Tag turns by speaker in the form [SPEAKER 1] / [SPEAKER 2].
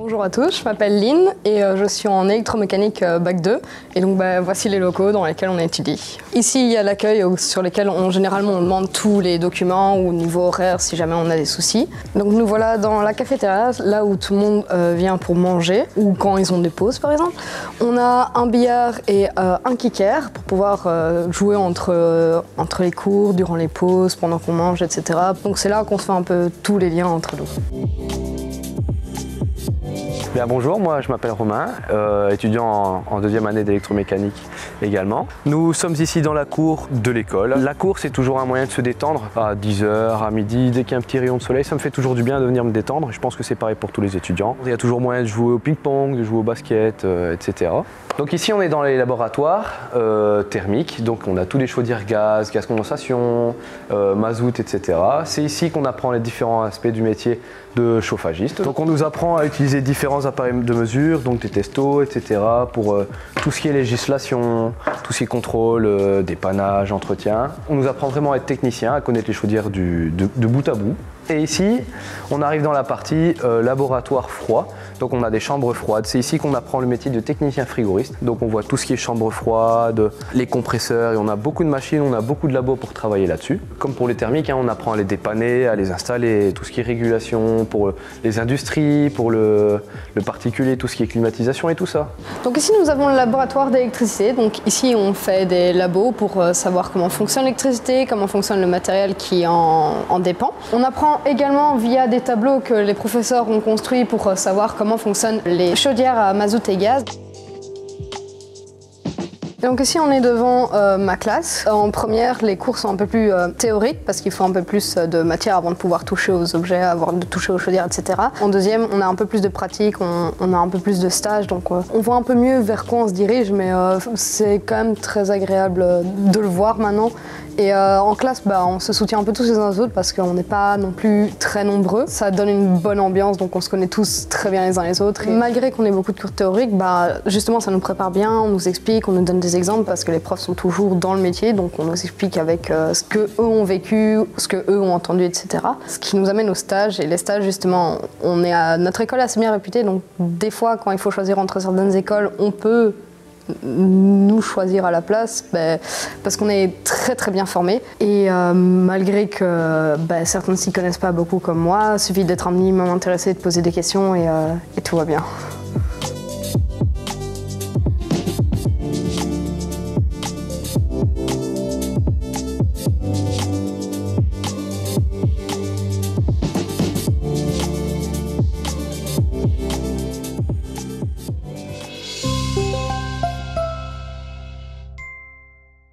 [SPEAKER 1] Bonjour à tous, je m'appelle Lynn et je suis en électromécanique Bac 2 et donc voici les locaux dans lesquels on étudie. Ici il y a l'accueil sur lesquels généralement on demande tous les documents ou niveau horaire si jamais on a des soucis. Donc nous voilà dans la cafétéria, là où tout le monde vient pour manger ou quand ils ont des pauses par exemple. On a un billard et un kicker pour pouvoir jouer entre les cours, durant les pauses, pendant qu'on mange, etc. Donc c'est là qu'on se fait un peu tous les liens entre nous.
[SPEAKER 2] Bien, bonjour, moi je m'appelle Romain, étudiant en deuxième année d'électromécanique également. Nous sommes ici dans la cour de l'école. La cour c'est toujours un moyen de se détendre à 10h, à midi, dès qu'il y a un petit rayon de soleil, ça me fait toujours du bien de venir me détendre. Je pense que c'est pareil pour tous les étudiants. Il y a toujours moyen de jouer au ping-pong, de jouer au basket, etc. Donc ici on est dans les laboratoires thermiques, donc on a tous les chaudières gaz condensation, mazout, etc. C'est ici qu'on apprend les différents aspects du métier de chauffagiste. Donc on nous apprend à utiliser différents appareils de mesure, donc des testos, etc. pour tout ce qui est législation, tout ce qui est contrôle, dépannage, entretien. On nous apprend vraiment à être technicien, à connaître les chaudières de bout à bout. Et ici, on arrive dans la partie laboratoire froid. Donc on a des chambres froides. C'est ici qu'on apprend le métier de technicien frigoriste. Donc on voit tout ce qui est chambre froide, les compresseurs, et on a beaucoup de machines, on a beaucoup de labos pour travailler là-dessus. Comme pour les thermiques, on apprend à les dépanner, à les installer, tout ce qui est régulation pour les industries, pour le particulier, tout ce qui est climatisation et tout ça.
[SPEAKER 1] Donc ici nous avons le laboratoire d'électricité. Donc ici on fait des labos pour savoir comment fonctionne l'électricité, comment fonctionne le matériel qui en dépend. On apprend également via des tableaux que les professeurs ont construits pour savoir comment fonctionnent les chaudières à mazout et gaz. Et donc ici on est devant ma classe. En première, les cours sont un peu plus théoriques parce qu'il faut un peu plus de matière avant de pouvoir toucher aux objets, avant de toucher aux chaudières, etc. En deuxième, on a un peu plus de pratique, on a un peu plus de stage, donc on voit un peu mieux vers quoi on se dirige, mais c'est quand même très agréable de le voir maintenant. Et en classe, on se soutient un peu tous les uns les autres parce qu'on n'est pas non plus très nombreux. Ça donne une bonne ambiance, donc on se connaît tous très bien les uns les autres. Et malgré qu'on ait beaucoup de cours théoriques, justement ça nous prépare bien, on nous explique, on nous donne des exemples parce que les profs sont toujours dans le métier, donc on nous explique avec ce qu'eux ont vécu, ce qu'eux ont entendu, etc. Ce qui nous amène aux stages, et les stages justement, notre école est assez bien réputée, donc des fois quand il faut choisir entre certaines écoles, on peut nous choisir à la place parce qu'on est très très bien formés et malgré que certains ne s'y connaissent pas beaucoup comme moi, il suffit d'être un minimum intéressé, de poser des questions et tout va bien.